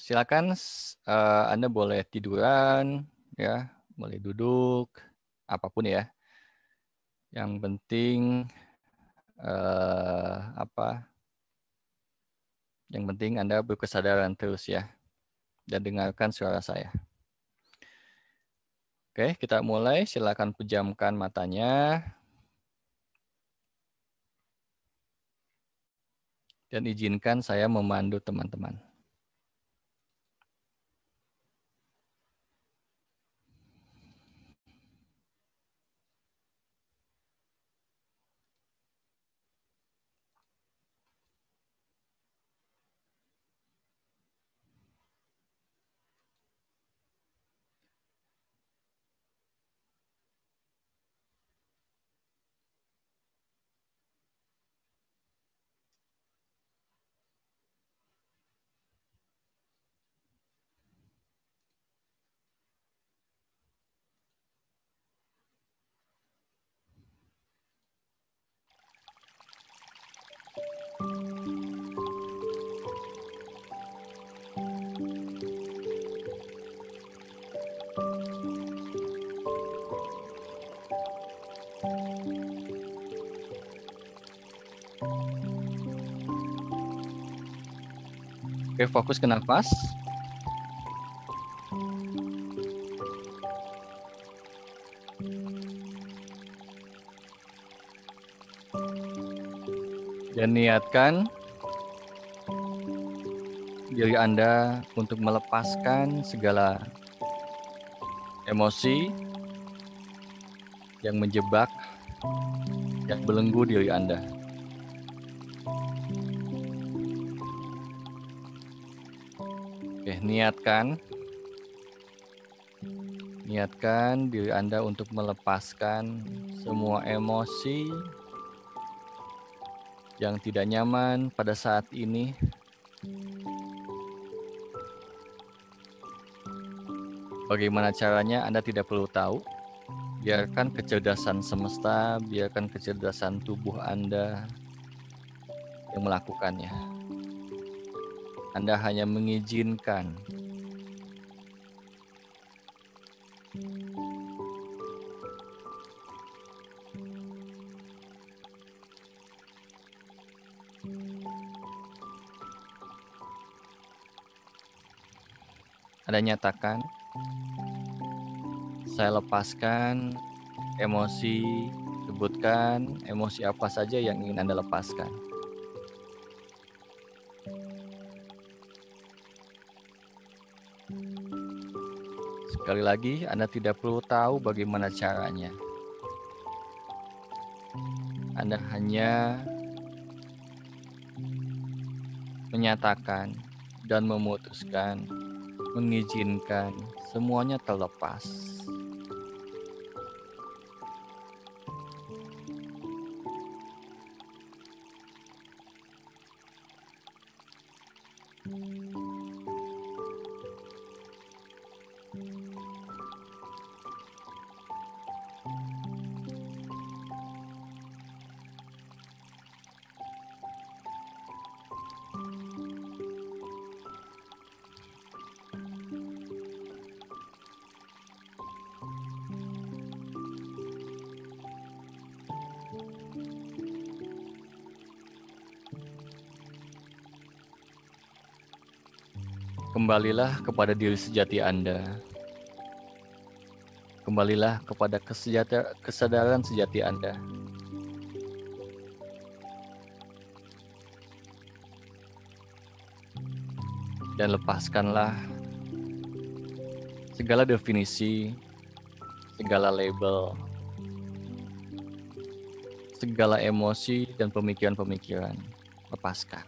silakan Anda boleh tiduran, ya, boleh duduk, apapun ya. Yang penting Yang penting Anda berkesadaran terus ya, dan dengarkan suara saya. Oke, kita mulai. Silakan pejamkan matanya. Dan izinkan saya memandu teman-teman. Oke, fokus ke nafas. Dan niatkan diri Anda untuk melepaskan segala emosi yang menjebak, yang belenggu diri Anda. Oke, niatkan diri Anda untuk melepaskan semua emosi yang tidak nyaman pada saat ini. Bagaimana caranya Anda tidak perlu tahu. Biarkan kecerdasan semesta, biarkan kecerdasan tubuh Anda yang melakukannya. Anda hanya mengizinkan. Anda nyatakan, saya lepaskan emosi, sebutkan emosi apa saja yang ingin Anda lepaskan. Sekali lagi, Anda tidak perlu tahu bagaimana caranya. Anda hanya menyatakan dan memutuskan, mengizinkan semuanya terlepas. Kembalilah kepada diri sejati Anda. Kembalilah kepada kesadaran sejati Anda. Dan lepaskanlah segala definisi, segala label, segala emosi dan pemikiran-pemikiran. Lepaskan.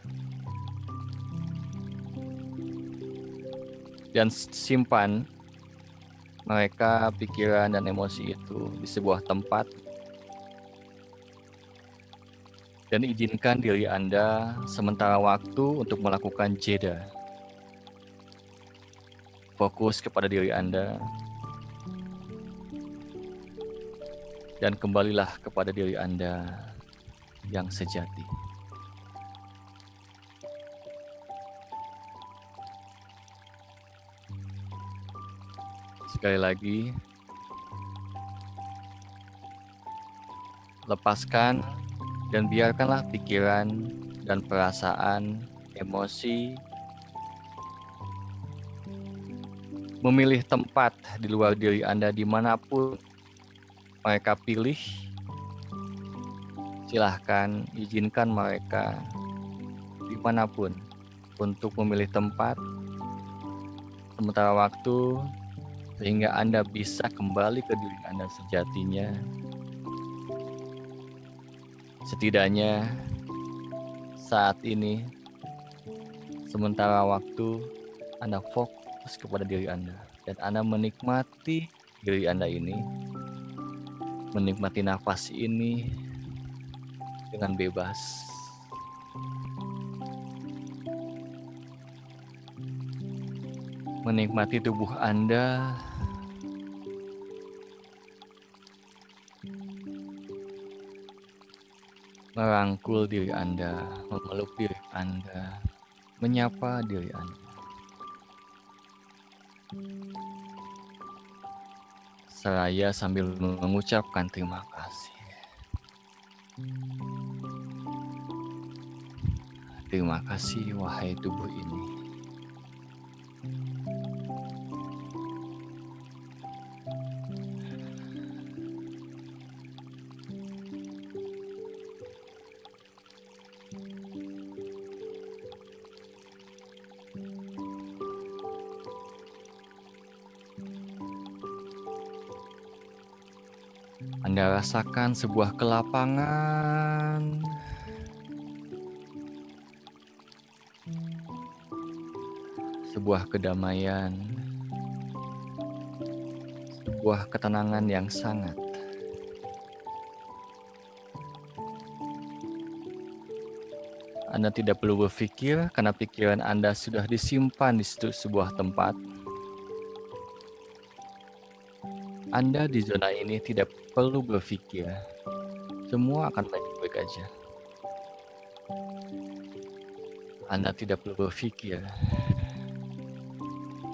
Dan simpan mereka, pikiran, dan emosi itu di sebuah tempat. Dan izinkan diri Anda sementara waktu untuk melakukan jeda. Fokus kepada diri Anda. Dan kembalilah kepada diri Anda yang sejati. Sekali lagi, lepaskan dan biarkanlah pikiran dan perasaan, emosi memilih tempat di luar diri Anda dimanapun mereka pilih. Silahkan izinkan mereka dimanapun untuk memilih tempat sementara waktu sehingga Anda bisa kembali ke diri Anda sejatinya. Setidaknya saat ini, sementara waktu Anda fokus kepada diri Anda dan Anda menikmati diri Anda ini, menikmati nafas ini dengan bebas. Menikmati tubuh Anda merangkul diri Anda, memeluk diri Anda, menyapa diri Anda. Seraya sambil mengucapkan terima kasih. Terima kasih wahai tubuh ini. Anda rasakan sebuah kelapangan, sebuah kedamaian, sebuah ketenangan yang sangat. Anda tidak perlu berpikir karena pikiran Anda sudah disimpan di sebuah tempat. Anda di zona ini tidak perlu berpikir. Semua akan baik-baik aja. Anda tidak perlu berpikir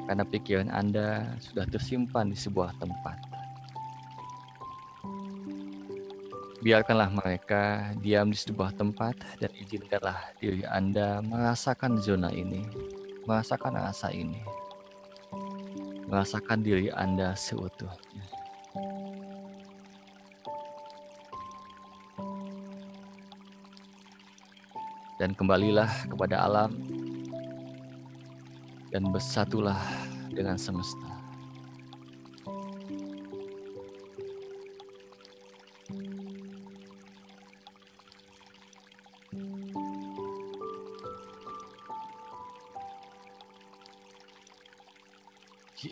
karena pikiran Anda sudah tersimpan di sebuah tempat. Biarkanlah mereka diam di sebuah tempat dan izinkanlah diri Anda merasakan zona ini, merasakan rasa ini, merasakan diri Anda seutuhnya. Dan kembalilah kepada alam dan bersatulah dengan semesta.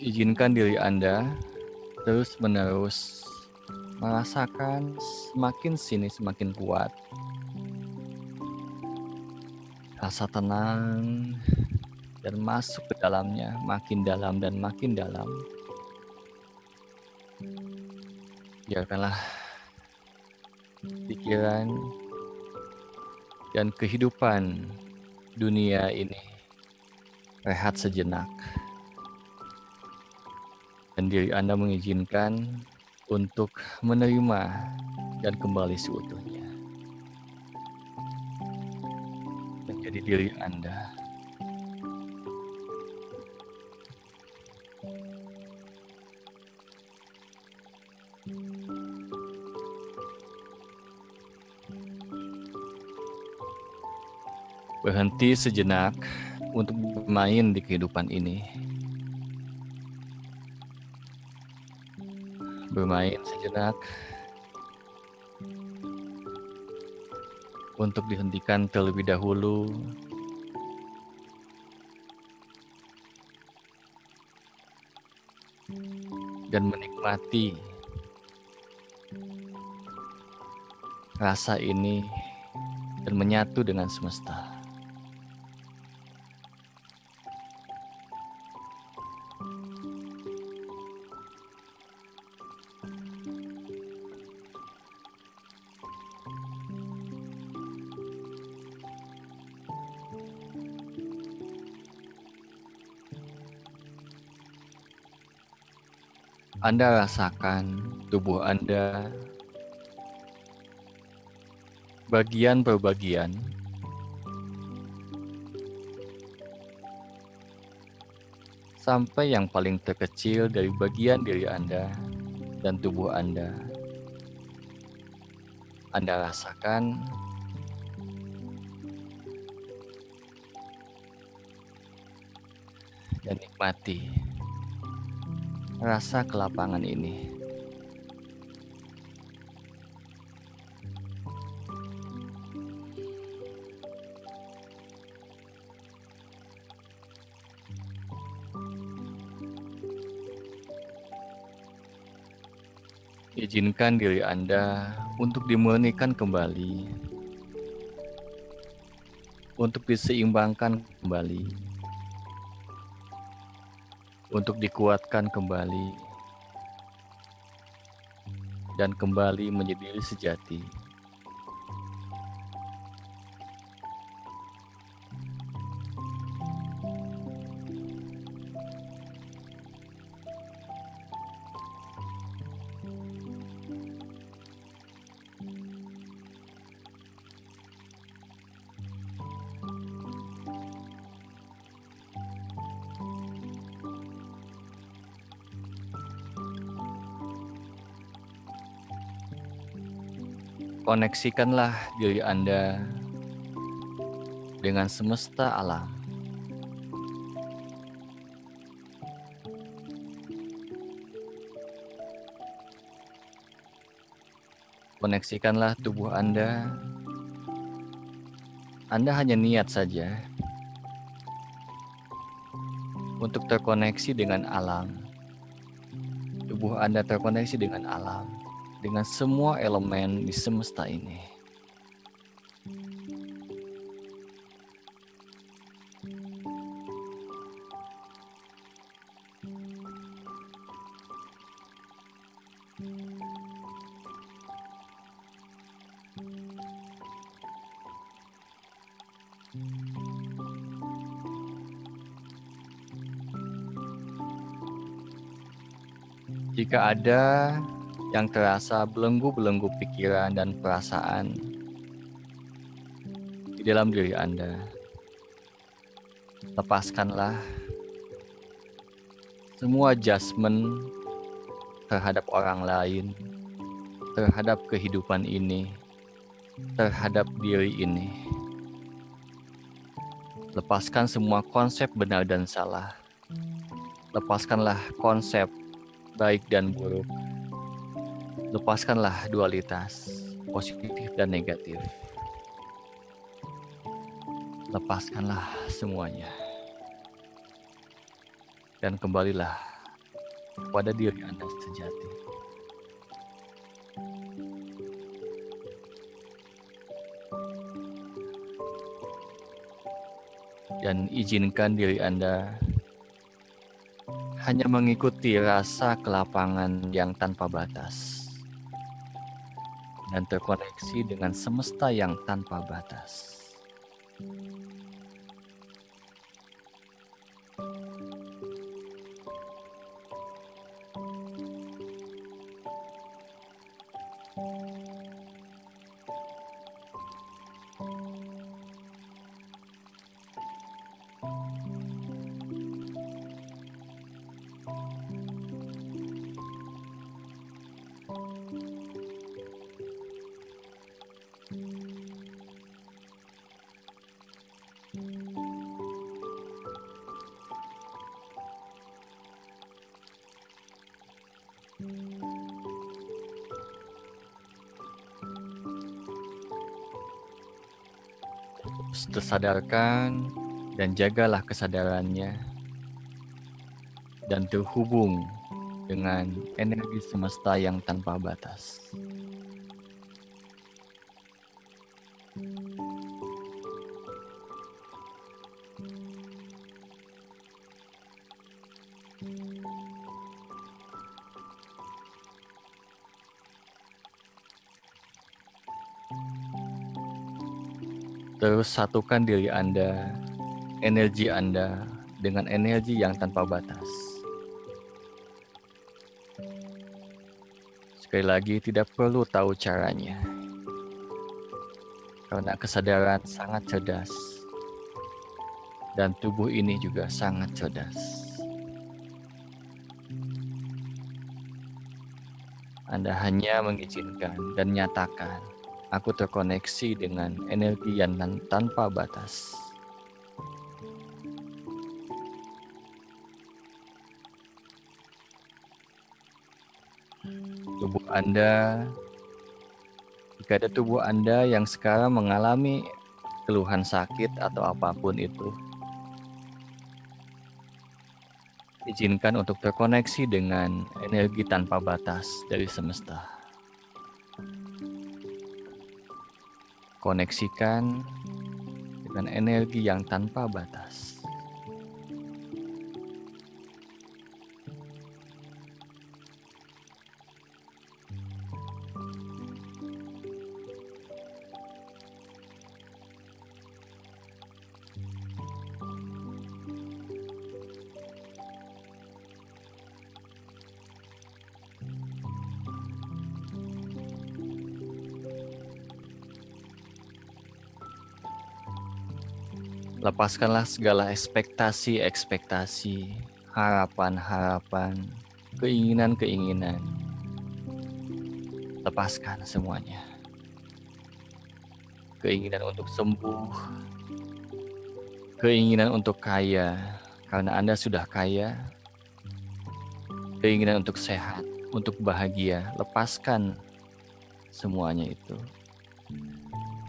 Izinkan diri Anda terus-menerus merasakan semakin sini semakin kuat rasa tenang dan masuk ke dalamnya makin dalam dan makin dalam. Biarkanlah pikiran dan kehidupan dunia ini rehat sejenak. Dan diri Anda mengizinkan untuk menerima dan kembali seutuhnya. Menjadi diri Anda. Berhenti sejenak untuk bermain di kehidupan ini. Bermain sejenak untuk dihentikan terlebih dahulu. Dan menikmati rasa ini dan menyatu dengan semesta. Anda rasakan tubuh Anda bagian per bagian sampai yang paling terkecil dari bagian diri Anda dan tubuh Anda. Anda rasakan dan nikmati rasa kelapangan ini. Izinkan diri Anda untuk dimurnikan kembali, untuk diseimbangkan kembali, untuk dikuatkan kembali, dan kembali menjadi diri sejati. Koneksikanlah diri Anda dengan semesta alam. Koneksikanlah tubuh Anda. Anda hanya niat saja untuk terkoneksi dengan alam. Tubuh Anda terkoneksi dengan alam, dengan semua elemen di semesta ini. Jika ada yang terasa belenggu-belenggu pikiran dan perasaan di dalam diri Anda, lepaskanlah semua judgement terhadap orang lain, terhadap kehidupan ini, terhadap diri ini. Lepaskan semua konsep benar dan salah. Lepaskanlah konsep baik dan buruk. Lepaskanlah dualitas, positif dan negatif. Lepaskanlah semuanya. Dan kembalilah kepada diri Anda sejati. Dan izinkan diri Anda hanya mengikuti rasa kelapangan yang tanpa batas dan terkoneksi dengan semesta yang tanpa batas. Tersadarkan dan jagalah kesadarannya dan terhubung dengan energi semesta yang tanpa batas. Terus satukan diri Anda, energi Anda dengan energi yang tanpa batas. Sekali lagi, tidak perlu tahu caranya, karena kesadaran sangat cerdas, dan tubuh ini juga sangat cerdas. Anda hanya mengizinkan dan nyatakan, aku terkoneksi dengan energi yang tanpa batas. Tubuh Anda, jika ada tubuh Anda yang sekarang mengalami keluhan sakit atau apapun itu, izinkan untuk terkoneksi dengan energi tanpa batas dari semesta. Koneksikan dengan energi yang tanpa batas. Lepaskanlah segala ekspektasi-ekspektasi, harapan-harapan, keinginan-keinginan. Lepaskan semuanya. Keinginan untuk sembuh, keinginan untuk kaya, karena Anda sudah kaya. Keinginan untuk sehat, untuk bahagia, lepaskan semuanya itu.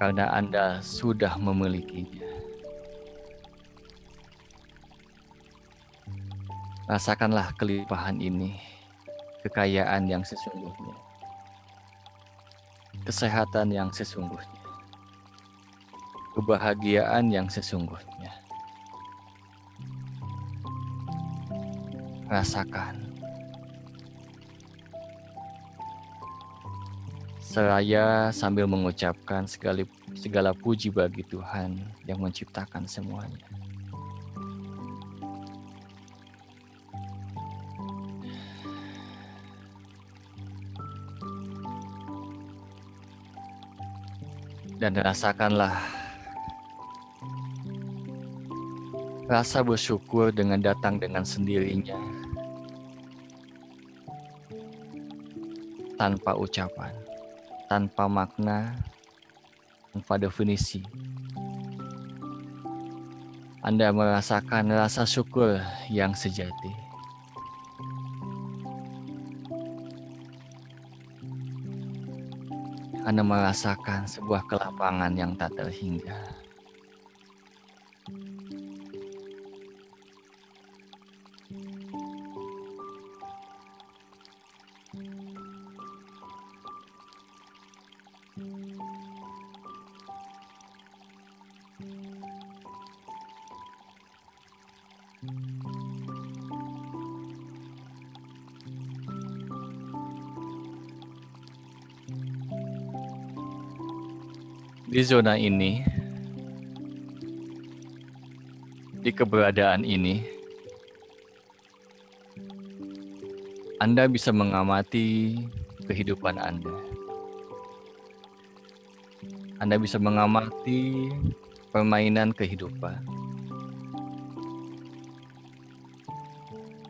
Karena Anda sudah memilikinya. Rasakanlah kelimpahan ini, kekayaan yang sesungguhnya, kesehatan yang sesungguhnya, kebahagiaan yang sesungguhnya. Rasakan. Seraya sambil mengucapkan segala puji bagi Tuhan yang menciptakan semuanya. Dan rasakanlah rasa bersyukur dengan datang dengan sendirinya, tanpa ucapan, tanpa makna, tanpa definisi. Anda merasakan rasa syukur yang sejati. Anda merasakan sebuah kelapangan yang tak terhingga. Di zona ini, di keberadaan ini, Anda bisa mengamati kehidupan Anda. Anda bisa mengamati permainan kehidupan.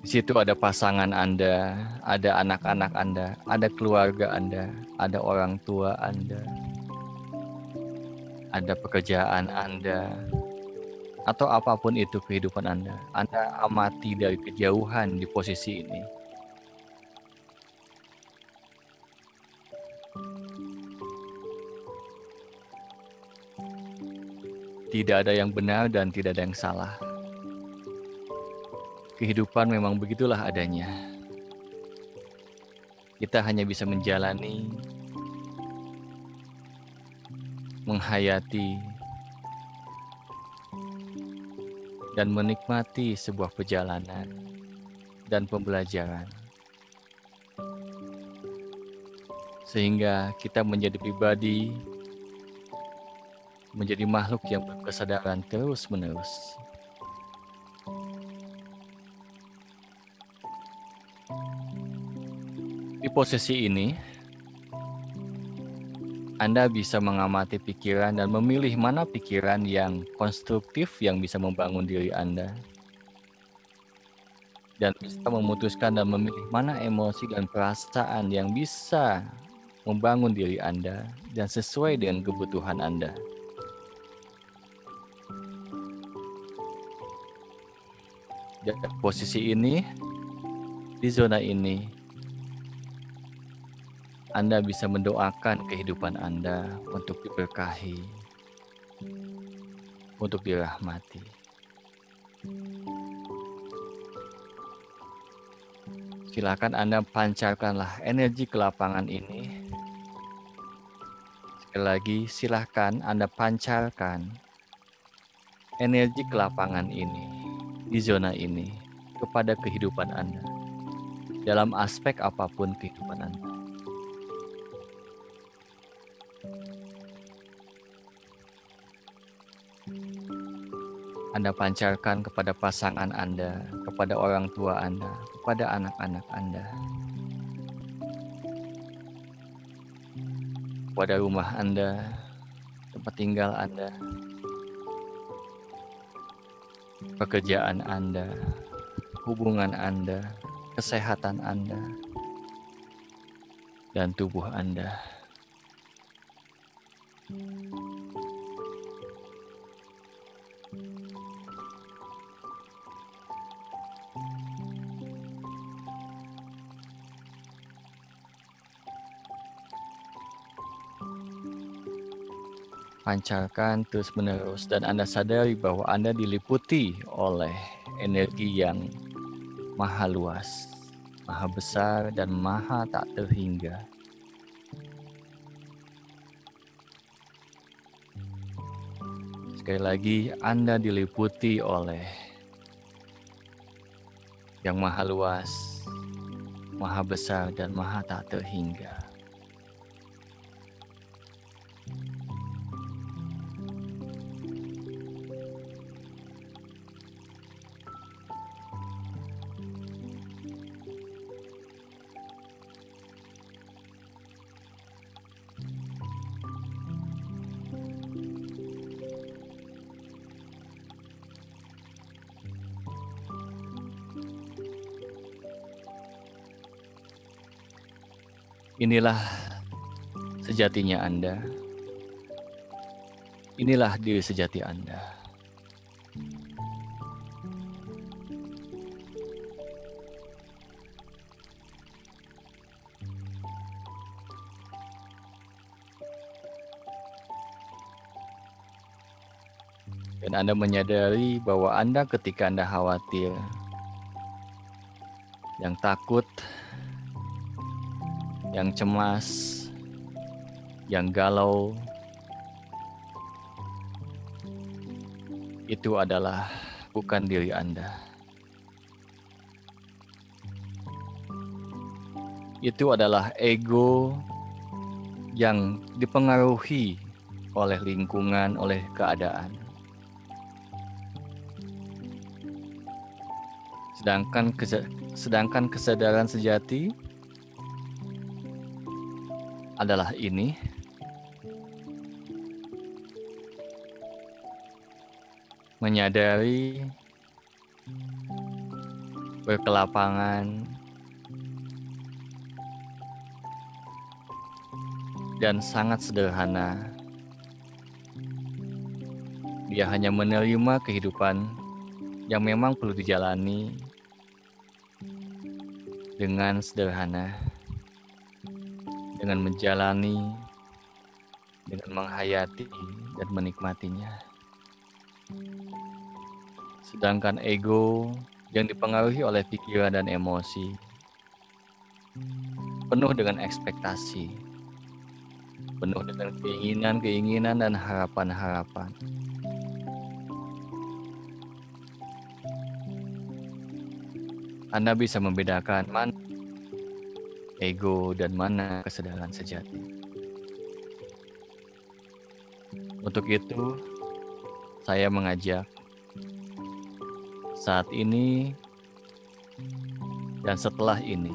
Di situ ada pasangan Anda, ada anak-anak Anda, ada keluarga Anda, ada orang tua Anda, ada pekerjaan Anda, atau apapun itu kehidupan Anda. Anda amati dari kejauhan di posisi ini. Tidak ada yang benar dan tidak ada yang salah. Kehidupan memang begitulah adanya. Kita hanya bisa menjalani, menghayati, dan menikmati sebuah perjalanan dan pembelajaran. Sehingga kita menjadi pribadi, menjadi makhluk yang berkesadaran terus-menerus. Di posisi ini, Anda bisa mengamati pikiran dan memilih mana pikiran yang konstruktif yang bisa membangun diri Anda. Dan bisa memutuskan dan memilih mana emosi dan perasaan yang bisa membangun diri Anda dan sesuai dengan kebutuhan Anda. Dan posisi ini, di zona ini, Anda bisa mendoakan kehidupan Anda untuk diberkahi, untuk dirahmati. Silakan Anda pancarkanlah energi kelapangan ini. Sekali lagi, silakan Anda pancarkan energi kelapangan ini di zona ini kepada kehidupan Anda dalam aspek apapun kehidupan Anda. Anda pancarkan kepada pasangan Anda, kepada orang tua Anda, kepada anak-anak Anda, kepada rumah Anda, tempat tinggal Anda, pekerjaan Anda, hubungan Anda, kesehatan Anda, dan tubuh Anda. Pancarkan terus-menerus dan Anda sadari bahwa Anda diliputi oleh energi yang maha luas, maha besar, dan maha tak terhingga. Sekali lagi, Anda diliputi oleh yang maha luas, maha besar, dan maha tak terhingga. Inilah sejatinya Anda. Inilah diri sejati Anda. Dan Anda menyadari bahwa Anda ketika Anda khawatir, yang takut, yang cemas, yang galau, itu adalah bukan diri Anda. Itu adalah ego yang dipengaruhi oleh lingkungan, oleh keadaan. Sedangkan kesadaran sejati adalah ini, menyadari, berkelapangan, dan sangat sederhana. Dia hanya menerima kehidupan yang memang perlu dijalani dengan sederhana, dengan menjalani, dengan menghayati dan menikmatinya. Sedangkan ego yang dipengaruhi oleh pikiran dan emosi, penuh dengan ekspektasi, penuh dengan keinginan-keinginan dan harapan-harapan. Anda bisa membedakan mana ego dan mana kesadaran sejati. Untuk itu, saya mengajak saat ini dan setelah ini,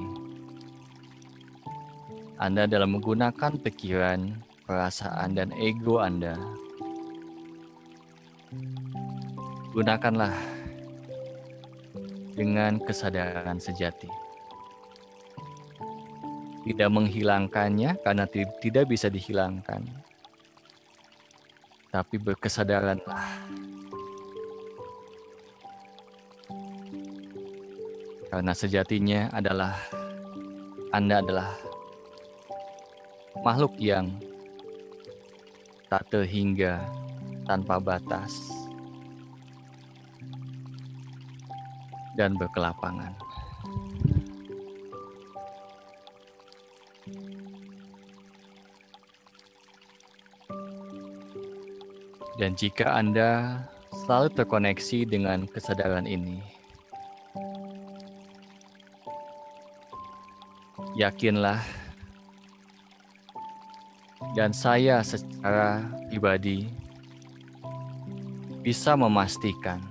Anda dalam menggunakan pikiran, perasaan dan ego Anda. Gunakanlah dengan kesadaran sejati. Tidak menghilangkannya karena tidak bisa dihilangkan. Tapi berkesadaranlah. Karena sejatinya Anda adalah makhluk yang tak terhingga, tanpa batas, dan berkelapangan. Dan jika Anda selalu terkoneksi dengan kesadaran ini, yakinlah, dan saya secara pribadi bisa memastikan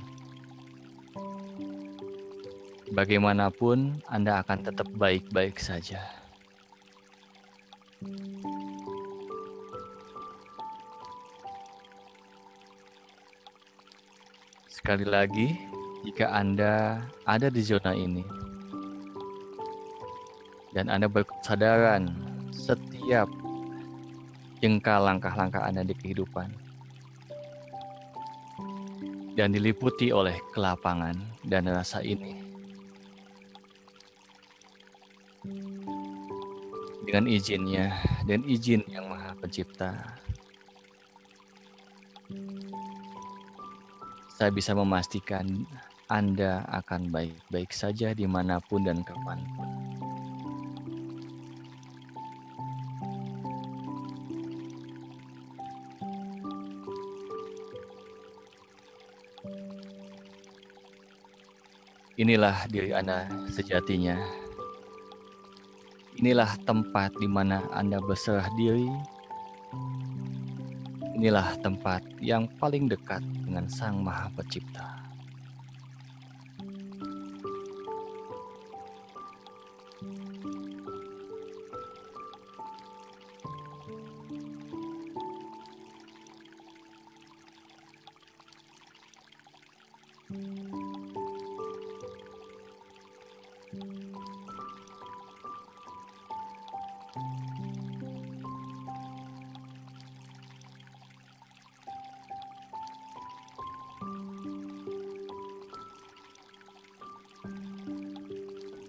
bagaimanapun Anda akan tetap baik-baik saja. Sekali lagi, jika Anda ada di zona ini dan Anda berkesadaran setiap jengkal langkah-langkah Anda di kehidupan dan diliputi oleh kelapangan dan rasa ini, dengan izinnya dan izin Yang Maha Pencipta, saya bisa memastikan Anda akan baik-baik saja dimanapun dan kapanpun. Inilah diri Anda sejatinya. Inilah tempat di mana Anda berserah diri. Inilah tempat yang paling dekat dengan Sang Maha Pencipta.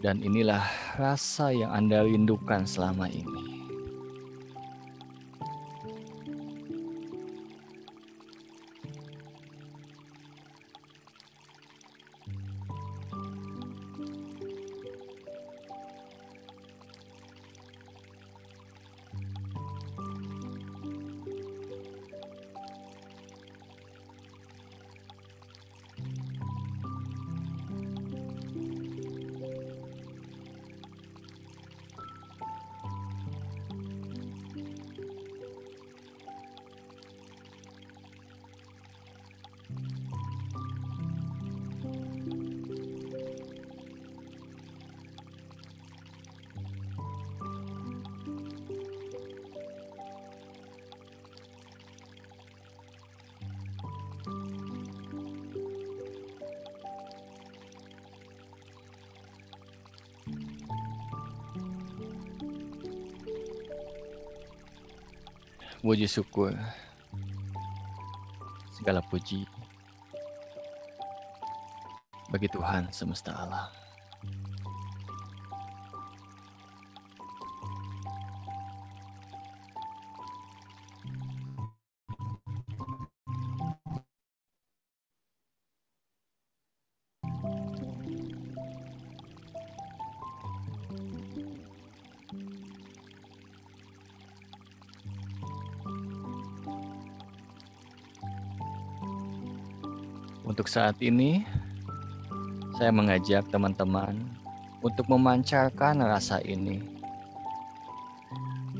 Dan inilah rasa yang Anda rindukan selama ini. Puji syukur, segala puji bagi Tuhan semesta alam. Untuk saat ini, saya mengajak teman-teman untuk memancarkan rasa ini,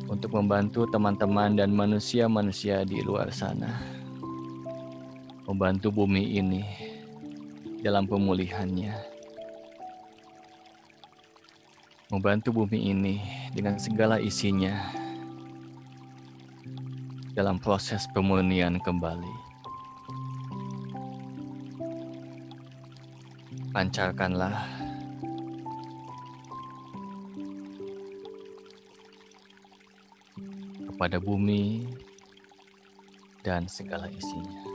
untuk membantu teman-teman dan manusia-manusia di luar sana, membantu bumi ini dalam pemulihannya, membantu bumi ini dengan segala isinya, dalam proses pemurnian kembali. Pancarkanlah kepada bumi dan segala isinya.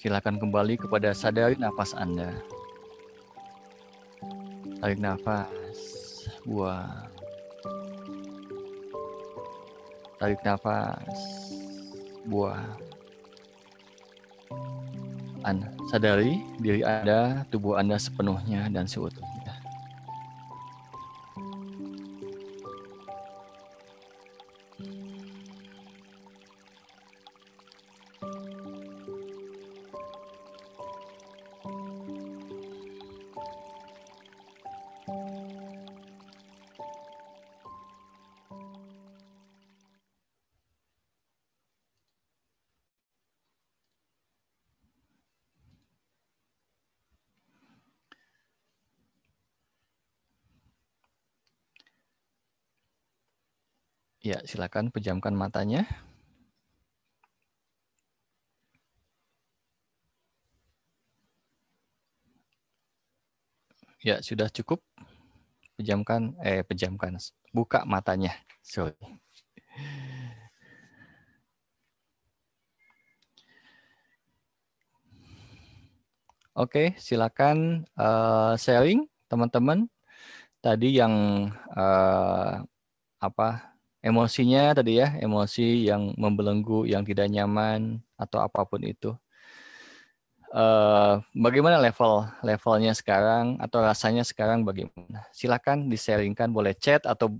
Silakan kembali kepada sadari nafas Anda. Tarik nafas, buang. Tarik nafas, buang. Sadari diri Anda, tubuh Anda sepenuhnya dan seutuhnya. Ya, silakan pejamkan matanya. Ya, sudah cukup. Pejamkan. Buka matanya. Sorry. Oke, silakan sharing teman-teman. Tadi yang emosinya tadi ya, emosi yang membelenggu, yang tidak nyaman atau apapun itu. Bagaimana levelnya sekarang atau rasanya sekarang bagaimana? Silakan di-sharingkan, boleh chat atau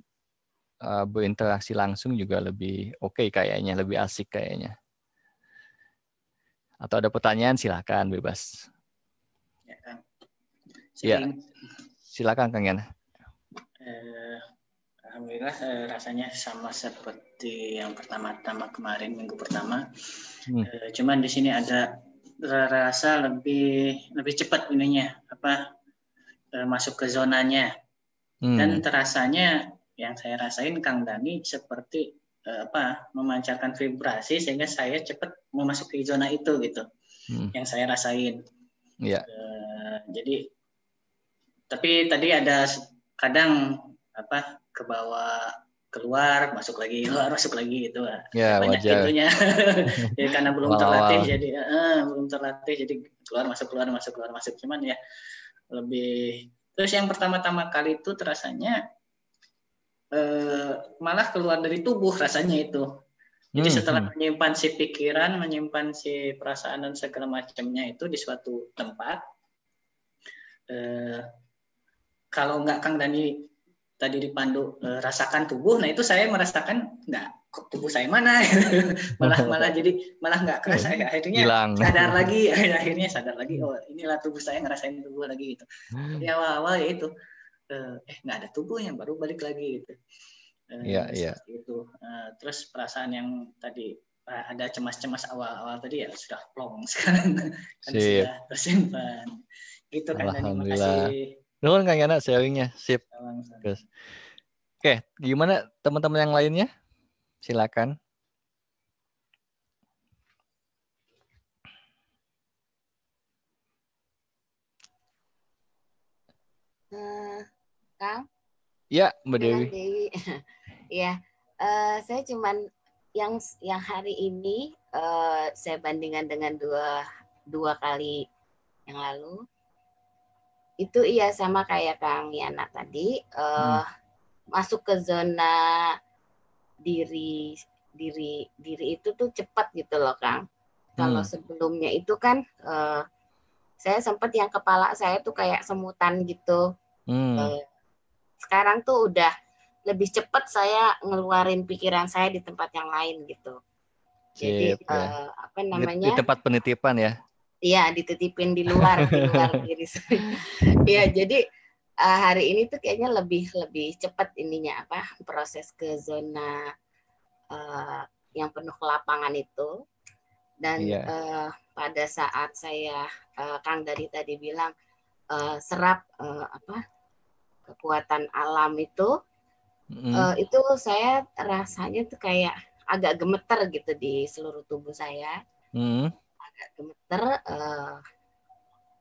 berinteraksi langsung juga lebih oke kayaknya, lebih asik kayaknya. Atau ada pertanyaan silakan bebas. Ya, Kang. Ya, silakan Kang Yana. Alhamdulillah rasanya sama seperti yang pertama-tama kemarin, minggu pertama. Cuman di sini ada rasa lebih cepat ininya, masuk ke zonanya. Dan terasanya yang saya rasain Kang Dani seperti memancarkan vibrasi sehingga saya cepat memasuki zona itu gitu. Yang saya rasain. Jadi tapi tadi ada kadang ke bawah, keluar, masuk lagi, keluar, masuk lagi gitu. Ya, banyak wajar. itunya. Jadi karena belum terlatih jadi keluar masuk cuman ya lebih. Terus yang pertama-tama kali itu terasanya malah keluar dari tubuh rasanya itu. Jadi setelah menyimpan si pikiran, menyimpan si perasaan dan segala macamnya itu di suatu tempat, kalau nggak Kang Dani tadi dipandu rasakan tubuh, nah itu saya merasakan nggak, tubuh saya mana, malah jadi malah nggak kerasa, akhirnya hilang. akhirnya sadar lagi, oh inilah tubuh saya, ngerasain tubuh lagi gitu. Jadi awal-awal ya itu nggak ada tubuh yang baru balik lagi gitu. Seperti itu. Terus perasaan yang tadi ada cemas-cemas awal-awal tadi ya sudah plong sekarang kan sudah tersimpan. Gitu kan, Dani, makasih. Nuhun Kang Yana sharingnya, sip. Oke, gimana teman-teman yang lainnya? Silakan. Kang? Ya, Mbak Dewi. Ya, Saya cuman yang hari ini saya bandingkan dengan dua kali yang lalu itu iya sama kayak Kang Yana tadi masuk ke zona diri itu tuh cepat gitu loh Kang. Kalau sebelumnya itu kan saya sempat yang kepala saya tuh kayak semutan gitu. Sekarang tuh udah lebih cepat saya ngeluarin pikiran saya di tempat yang lain gitu. Jadi ya. apa namanya? Di tempat penitipan ya? Iya, dititipin di luar diri saya. Iya, jadi hari ini tuh kayaknya lebih cepat ininya apa proses ke zona yang penuh kelapangan itu. Dan pada saat saya Kang dari tadi bilang serap apa kekuatan alam itu saya rasanya tuh kayak agak gemeter gitu di seluruh tubuh saya. Agak gemeter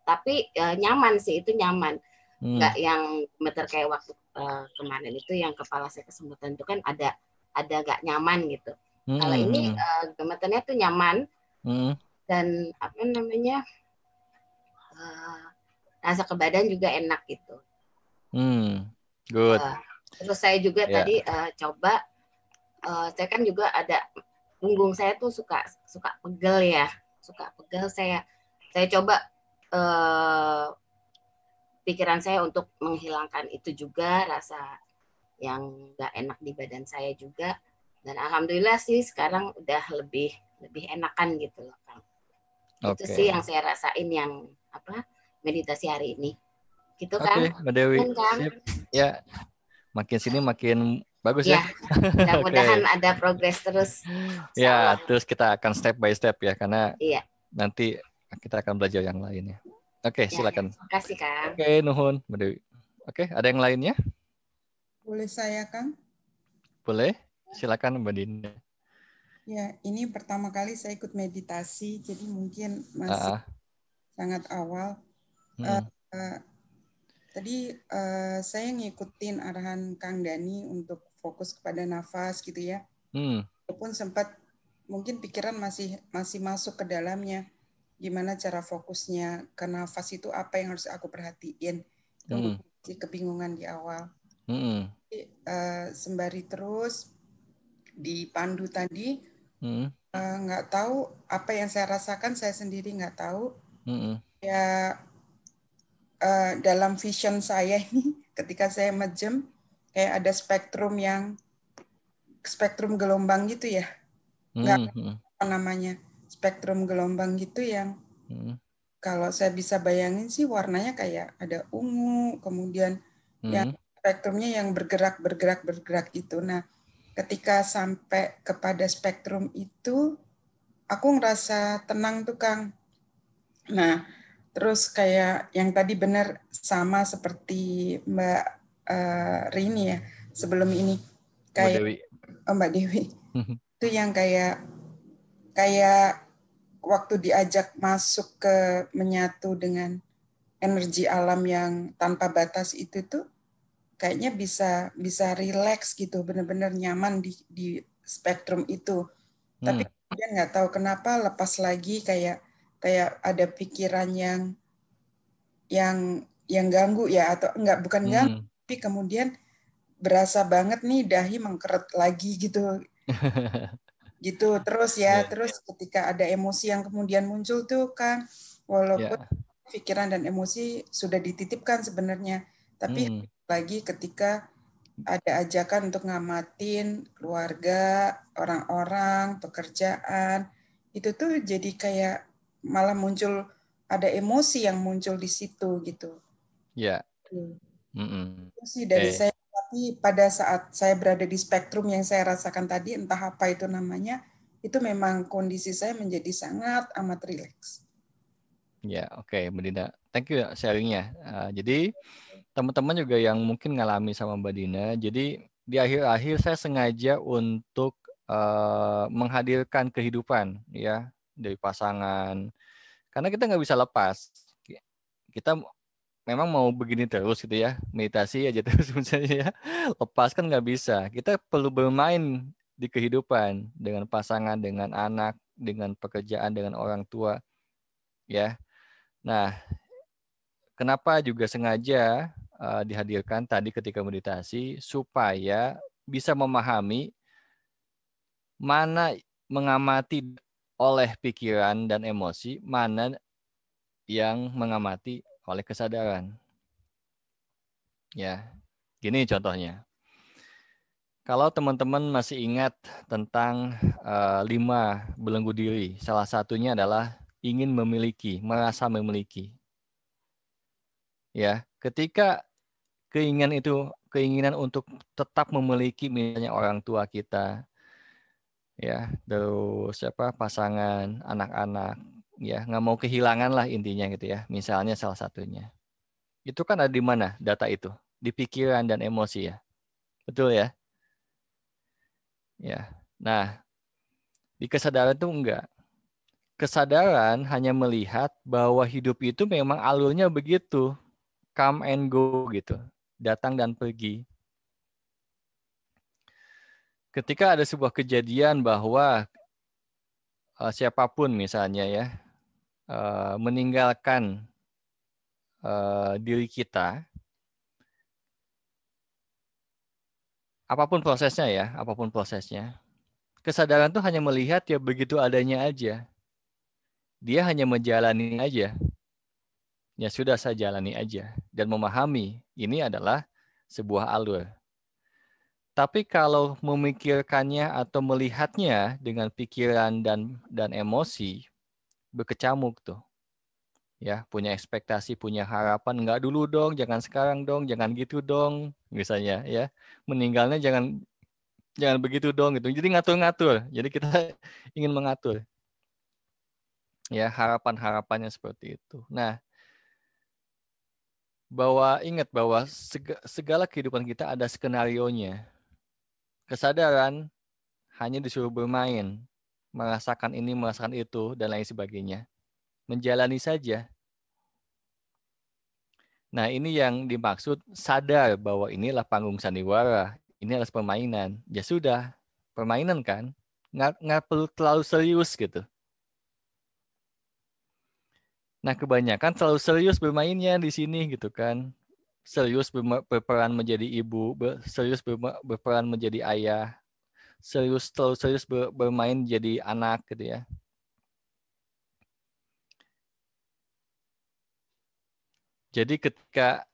tapi nyaman sih, itu nyaman. Nggak yang gemeter kayak waktu kemarin itu yang kepala saya kesemutan itu kan ada agak nyaman gitu. Kalau ini gemeternya tuh nyaman dan apa namanya rasa ke badan juga enak gitu. Good. Terus saya juga tadi coba, saya kan juga ada punggung saya tuh suka pegel ya, saya coba pikiran saya untuk menghilangkan itu juga rasa yang nggak enak di badan saya juga, dan alhamdulillah sih sekarang udah lebih enakan gitu loh Kang. Itu sih yang saya rasain yang apa meditasi hari ini gitu Kang. Mbak Dewi. Sip. Ya, makin sini makin bagus ya. Mudah-mudahan ada progres terus. Ya, terus kita akan step by step ya, karena nanti kita akan belajar yang lainnya. Oke, silakan. Terima kasih Kang. Oke, nuhun Mbak Dewi. Oke, ada yang lainnya? Boleh saya Kang? Boleh, silakan Mbak Dina. Ya, ini pertama kali saya ikut meditasi, jadi mungkin masih sangat awal. Tadi saya ngikutin arahan Kang Dani untuk fokus kepada nafas gitu ya. Walaupun sempat mungkin pikiran masih masuk ke dalamnya. Gimana cara fokusnya ke nafas itu, apa yang harus aku perhatiin. Itu masih kebingungan di awal. Jadi, sembari terus dipandu tadi, nggak tahu apa yang saya rasakan, saya sendiri nggak tahu. Ya dalam vision saya ini ketika saya mejem kayak ada spektrum gelombang gitu ya, nggak apa namanya, spektrum gelombang gitu yang kalau saya bisa bayangin sih warnanya kayak ada ungu, kemudian yang spektrumnya yang bergerak gitu. Nah, ketika sampai kepada spektrum itu, aku ngerasa tenang tuh Kang. Nah, terus kayak yang tadi benar sama seperti Mbak Rini ya sebelum ini, kayak Mbak Dewi itu yang kayak waktu diajak masuk ke menyatu dengan energi alam yang tanpa batas itu tuh kayaknya bisa rileks gitu, benar-benar nyaman di spektrum itu. Tapi kemudian nggak tahu kenapa lepas lagi kayak ada pikiran yang ganggu ya, atau bukan ganggu, tapi kemudian berasa banget nih dahi mengkeret lagi gitu. Gitu terus ya. Terus ketika ada emosi yang kemudian muncul tuh kan, walaupun pikiran dan emosi sudah dititipkan sebenarnya, tapi lagi ketika ada ajakan untuk ngamatin keluarga, orang-orang, pekerjaan, itu tuh jadi kayak malah muncul, ada emosi yang muncul di situ gitu. Ya. Itu sih dari saya, tapi pada saat saya berada di spektrum yang saya rasakan tadi, entah apa itu namanya, itu memang kondisi saya menjadi sangat amat rileks. Ya, oke, Mbak Dina. Thank you sharingnya. Jadi teman-teman juga yang mungkin ngalami sama Mbak Dina, jadi di akhir-akhir saya sengaja untuk menghadirkan kehidupan ya dari pasangan, karena kita nggak bisa lepas. Kita memang mau begini terus gitu ya, meditasi aja terus misalnya ya, lepas kan nggak bisa. Kita perlu bermain di kehidupan dengan pasangan, dengan anak, dengan pekerjaan, dengan orang tua, ya. Nah, kenapa juga sengaja dihadirkan tadi ketika meditasi supaya bisa memahami mana mengamati oleh pikiran dan emosi, mana yang mengamati oleh kesadaran. Ya, gini contohnya. Kalau teman-teman masih ingat tentang 5 belenggu diri, salah satunya adalah ingin memiliki, merasa memiliki. Ya, ketika keinginan untuk tetap memiliki misalnya orang tua kita, ya, terus pasangan, anak-anak, ya, nggak mau kehilangan lah intinya gitu ya. Misalnya salah satunya. Itu kan ada di mana data itu? Di pikiran dan emosi ya. Betul ya? Ya. Nah, di kesadaran itu enggak. Kesadaran hanya melihat bahwa hidup itu memang alurnya begitu. Come and go gitu. Datang dan pergi. Ketika ada sebuah kejadian bahwa siapapun misalnya ya meninggalkan diri kita, apapun prosesnya ya, apapun prosesnya, kesadaran tuh hanya melihat ya begitu adanya aja. Dia hanya menjalani aja. Ya sudah, saya jalani aja dan memahami ini adalah sebuah alur. Tapi kalau memikirkannya atau melihatnya dengan pikiran dan emosi, berkecamuk tuh. Ya, punya ekspektasi, punya harapan, enggak dulu dong, jangan sekarang dong, jangan gitu dong, misalnya ya. Meninggalnya jangan begitu dong gitu. Jadi ngatur-ngatur. Jadi kita ingin mengatur. Ya, harapan-harapannya seperti itu. Nah, ingat bahwa segala kehidupan kita ada skenarionya. Kesadaran hanya disuruh bermain, merasakan ini, merasakan itu, dan lain sebagainya. Menjalani saja. Nah, ini yang dimaksud sadar bahwa inilah panggung sandiwara, ini adalah permainan. Ya sudah, permainan kan, nggak perlu terlalu serius gitu. Nah, kebanyakan terlalu serius bermainnya di sini gitu kan. Serius berperan menjadi ibu, serius berperan menjadi ayah, terlalu serius bermain jadi anak gitu ya. Jadi ketika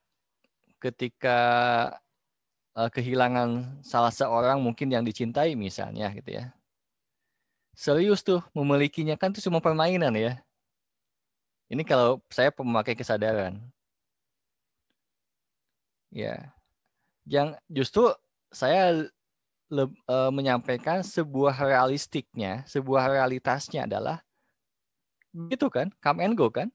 kehilangan salah seorang mungkin yang dicintai misalnya gitu ya. Serius tuh memilikinya kan tuh cuma permainan ya. Ini kalau saya pemakai kesadaran. Ya. Yang justru saya menyampaikan sebuah realistiknya, sebuah realitasnya adalah gitu kan, come and go kan.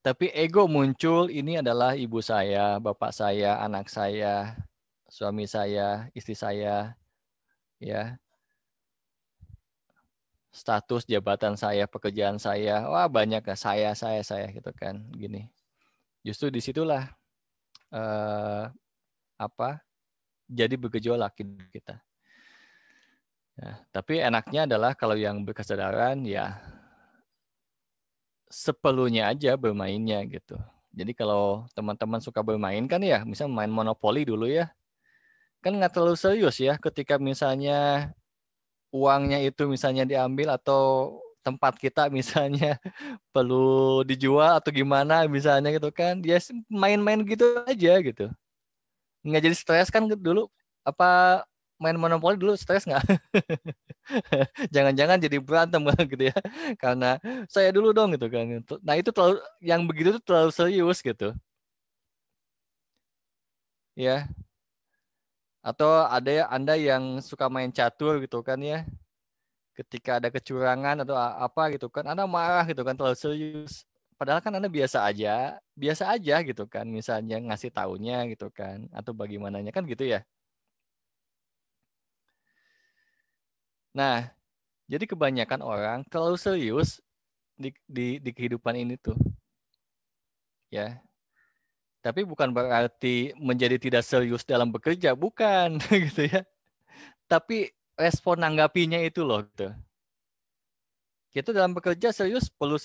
Tapi ego muncul, ini adalah ibu saya, bapak saya, anak saya, suami saya, istri saya, ya, status jabatan saya, pekerjaan saya, wah banyak ya saya gitu kan, gini. Justru disitulah jadi bergejolak kita. Ya, tapi enaknya adalah kalau yang berkesadaran ya seperlunya aja bermainnya gitu. Jadi kalau teman-teman suka bermain kan ya, misalnya main monopoli dulu ya, kan nggak terlalu serius ya ketika misalnya uangnya itu misalnya diambil atau tempat kita misalnya perlu dijual atau gimana misalnya gitu kan, dia main-main gitu aja gitu. Nggak jadi stres kan dulu, apa main monopoli dulu stres nggak? Jangan-jangan jadi berantem gitu ya, karena saya dulu dong gitu kan. Nah itu terlalu, yang begitu tuh terlalu serius gitu ya. Atau ada Anda yang suka main catur gitu kan ya, ketika ada kecurangan atau apa gitu kan, Anda marah gitu kan, terlalu serius. Padahal kan Anda biasa aja gitu kan, misalnya ngasih taunya gitu kan, atau bagaimananya kan gitu ya. Nah, jadi kebanyakan orang terlalu serius di kehidupan ini tuh. ya. Tapi bukan berarti menjadi tidak serius dalam bekerja, bukan gitu ya. Tapi respon nanggapinya itu loh gitu. Kita dalam bekerja serius, perlu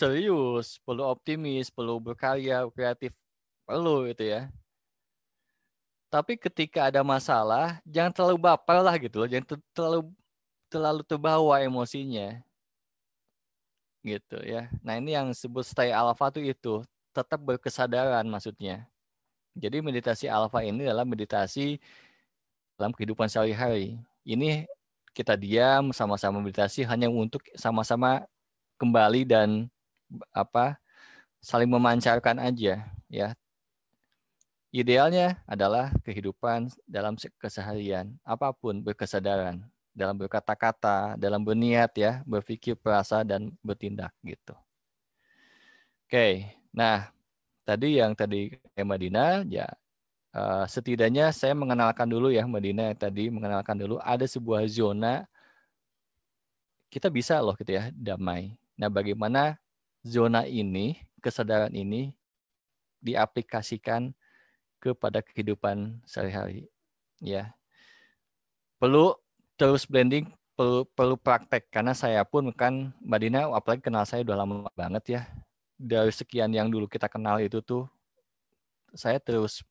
optimis, perlu berkarya, kreatif, perlu itu ya. Tapi ketika ada masalah, jangan terlalu baper lah gitu loh, jangan terlalu terbawa emosinya gitu ya. Nah ini yang disebut stay alpha tuh itu, tetap berkesadaran maksudnya. Jadi meditasi alpha ini adalah meditasi dalam kehidupan sehari-hari. Ini kita diam, sama-sama meditasi hanya untuk sama-sama kembali dan saling memancarkan aja ya. Idealnya adalah kehidupan dalam keseharian, apapun berkesadaran dalam berkata-kata, dalam berniat ya, berpikir, perasa dan bertindak gitu. Oke. Nah, tadi Mbak Dina ya, setidaknya saya mengenalkan dulu ya Mbak Dina, tadi mengenalkan dulu ada sebuah zona kita bisa loh gitu ya damai. Nah, bagaimana zona ini, kesadaran ini diaplikasikan kepada kehidupan sehari-hari ya. Perlu terus blending, perlu praktek karena saya pun kan Mbak Dina apalagi kenal saya udah lama banget ya. Dari sekian yang dulu kita kenal itu tuh saya terus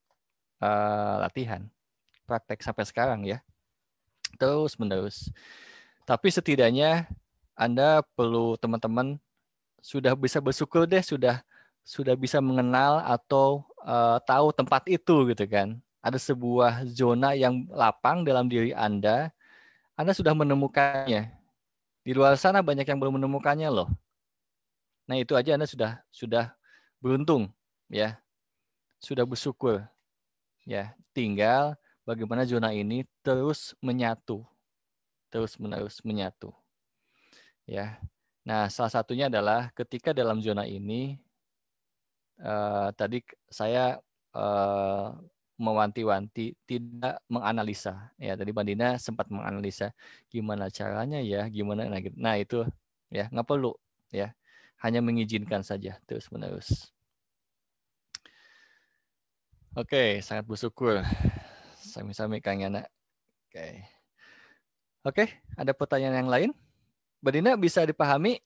latihan, praktek sampai sekarang ya. Terus menerus. Tapi setidaknya Anda perlu teman-teman sudah bisa bersyukur deh, sudah bisa mengenal atau tahu tempat itu gitu kan. Ada sebuah zona yang lapang dalam diri Anda sudah menemukannya. Di luar sana banyak yang belum menemukannya loh. Nah, itu aja Anda sudah beruntung ya. Sudah bersyukur. Ya, tinggal bagaimana zona ini terus menyatu. Terus-menerus menyatu. Ya. Nah, salah satunya adalah ketika dalam zona ini tadi saya mewanti-wanti tidak menganalisa ya, tadi Mbak Dina sempat menganalisa gimana caranya ya, gimana nah itu ya nggak perlu ya, hanya mengizinkan saja terus menerus. Oke, sangat bersyukur sami-sami Kang Yana. Oke, ada pertanyaan yang lain Mbak Dina bisa dipahami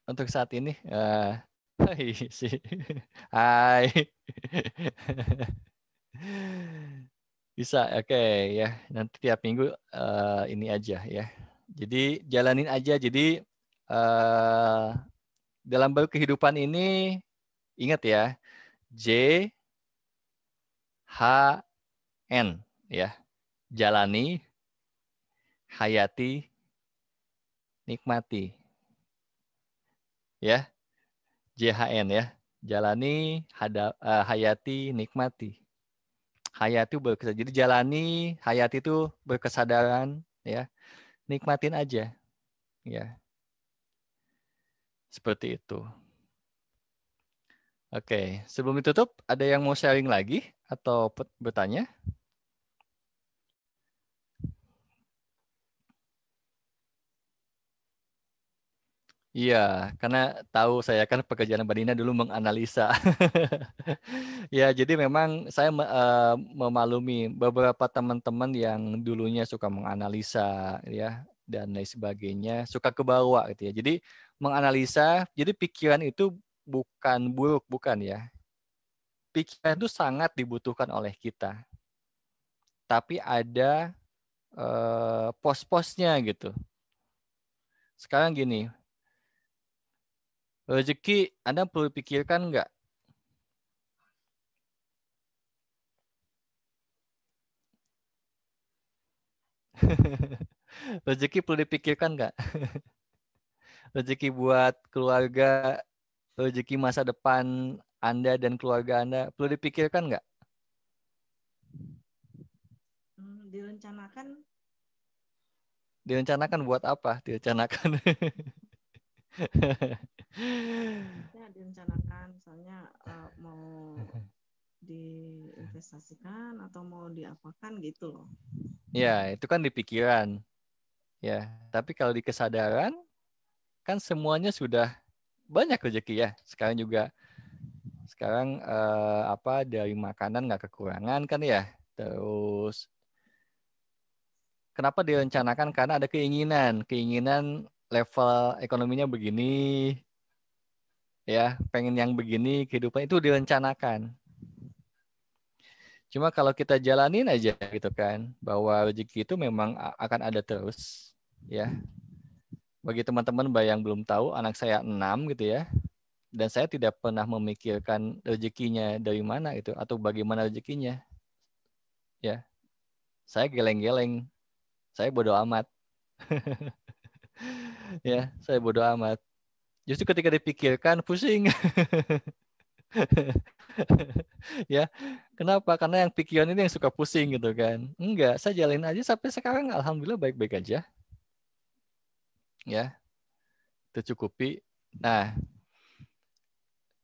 untuk saat ini? Hai. Bisa, oke ya. Nanti tiap minggu ini aja ya. Jadi jalanin aja. Jadi dalam berkehidupan ini ingat ya, J H N ya. Jalani, hayati, nikmati. Ya. JHN ya. Jalani, hayati, nikmati. Hayati berkesadaran. Jadi jalani, hayati itu berkesadaran ya. Nikmatin aja. Ya. Seperti itu. Oke, sebelum ditutup ada yang mau sharing lagi atau bertanya? Iya, karena tahu saya kan pekerjaan Mbak Dina dulu menganalisa. Ya, jadi memang saya memaklumi beberapa teman-teman yang dulunya suka menganalisa ya dan lain sebagainya, suka kebawa gitu ya. Jadi menganalisa, jadi pikiran itu bukan buruk, bukan ya. Pikiran itu sangat dibutuhkan oleh kita. Tapi ada pos-posnya gitu. Sekarang gini, rezeki Anda perlu pikirkan nggak? Rezeki perlu dipikirkan nggak? Rezeki buat keluarga, rezeki masa depan Anda dan keluarga Anda perlu dipikirkan nggak? Direncanakan. Direncanakan buat apa? Direncanakan. Ya, direncanakan, misalnya mau diinvestasikan atau mau diapakan gitu loh. Ya, itu kan di pikiran. Ya, tapi kalau di kesadaran kan semuanya sudah banyak rezeki ya. Sekarang dari makanan nggak kekurangan kan ya. Terus kenapa direncanakan? Karena ada keinginan level ekonominya begini, ya, pengen yang begini, kehidupan itu direncanakan. Cuma kalau kita jalanin aja gitu kan, bahwa rezeki itu memang akan ada terus, ya. Bagi teman-teman yang belum tahu, anak saya 6 gitu ya, dan saya tidak pernah memikirkan rezekinya dari mana itu atau bagaimana rezekinya, ya. Saya geleng-geleng, saya bodoh amat, ya, saya bodoh amat. Justru ketika dipikirkan pusing. Ya, kenapa? Karena yang pikiran ini yang suka pusing gitu kan. Enggak, saya jalin aja sampai sekarang alhamdulillah baik-baik aja. Ya, tercukupi. Nah,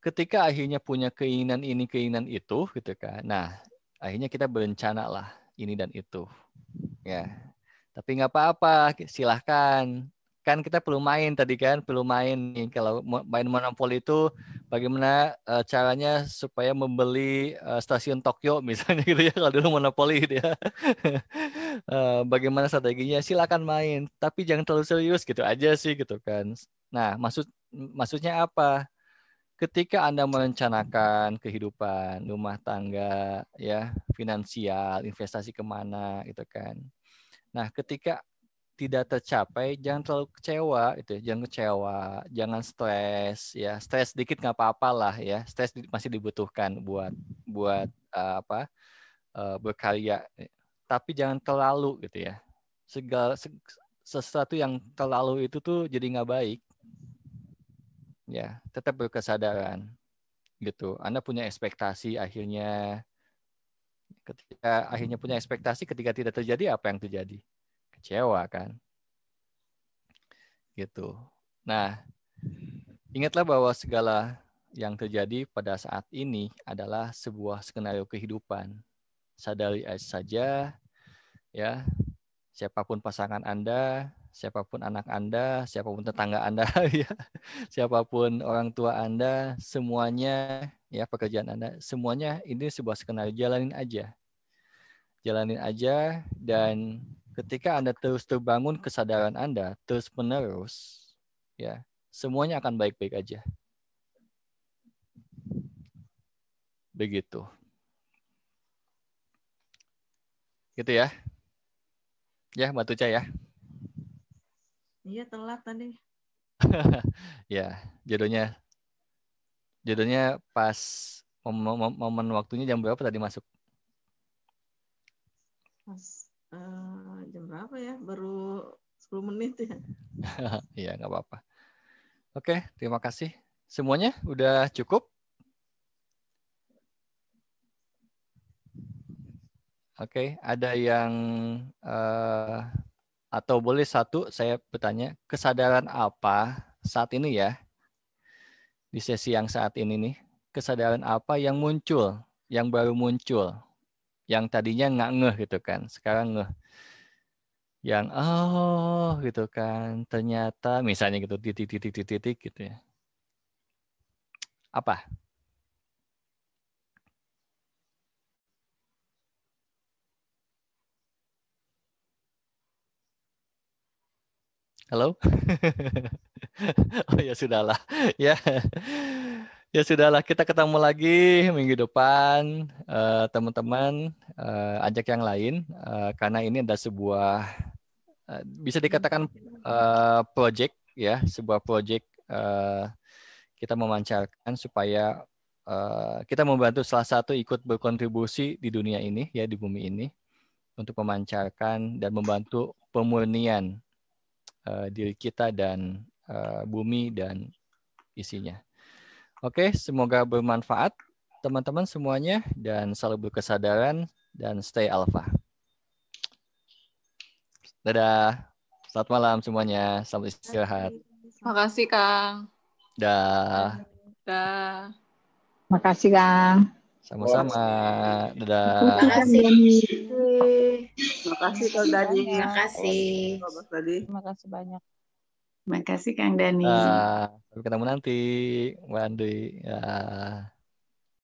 ketika akhirnya punya keinginan ini, keinginan itu gitu kan. Nah, akhirnya kita berencana lah ini dan itu. Ya. Tapi nggak apa-apa, silahkan. Kan kita perlu main tadi kan, perlu main nih. Kalau main monopoli itu bagaimana caranya supaya membeli stasiun Tokyo misalnya gitu ya, kalau dulu monopoli gitu ya. Bagaimana strateginya, silakan main. Tapi jangan terlalu serius gitu aja sih gitu kan. Nah, maksudnya apa? Ketika Anda merencanakan kehidupan, rumah tangga, ya, finansial, investasi kemana gitu kan. Nah, ketika tidak tercapai, jangan terlalu kecewa, jangan kecewa, jangan stres, ya, stres dikit nggak apa-apa lah, ya, stres masih dibutuhkan buat berkarya, tapi jangan terlalu gitu ya, sesuatu yang terlalu itu tuh jadi nggak baik, ya, tetap berkesadaran, gitu. Anda punya ekspektasi ketika akhirnya punya ekspektasi, ketika tidak terjadi, apa yang terjadi? Kecewa kan? Gitu. Nah, ingatlah bahwa segala yang terjadi pada saat ini adalah sebuah skenario kehidupan. Sadari saja, ya, siapapun pasangan Anda, siapapun anak Anda, siapapun tetangga Anda, ya, siapapun orang tua Anda, semuanya, ya, pekerjaan Anda, semuanya ini sebuah skenario. Jalanin aja, dan ketika Anda terus terbangun kesadaran Anda terus menerus, ya, semuanya akan baik-baik aja. Begitu. Gitu ya. Ya, Mbak Tuca ya. Iya, telat tadi. Ya, jodohnya pas momen waktunya jam berapa tadi masuk? Pas jam berapa ya? Baru 10 menit ya. Iya, nggak apa-apa. Oke, terima kasih. Semuanya udah cukup? Oke, ada yang atau boleh satu saya bertanya, kesadaran apa saat ini ya, di sesi yang saat ini nih, kesadaran apa yang muncul, yang baru muncul, yang tadinya nggak ngeh gitu kan, sekarang ngeh. Yang gitu kan, ternyata misalnya gitu, titik gitu ya. Apa? Halo? Oh ya sudahlah. Ya. Ya sudahlah, kita ketemu lagi minggu depan, teman-teman, ajak yang lain, karena ini ada sebuah bisa dikatakan project ya, sebuah project kita memancarkan supaya kita membantu salah satu ikut berkontribusi di dunia ini ya, di bumi ini, untuk memancarkan dan membantu pemurnian diri kita dan bumi dan isinya. Oke, semoga bermanfaat teman-teman semuanya dan selalu berkesadaran dan stay alpha. Dadah. Selamat malam semuanya. Selamat istirahat. Makasih, Kang. Dah. Dah. Makasih, Kang. Sama-sama. Dadah. Makasih. Makasih, Kang Dadi. Makasih. Mas Dadi. Terima kasih banyak. Makasih Kang Dani. Sampai ketemu nanti, Mbak Andri. Ya.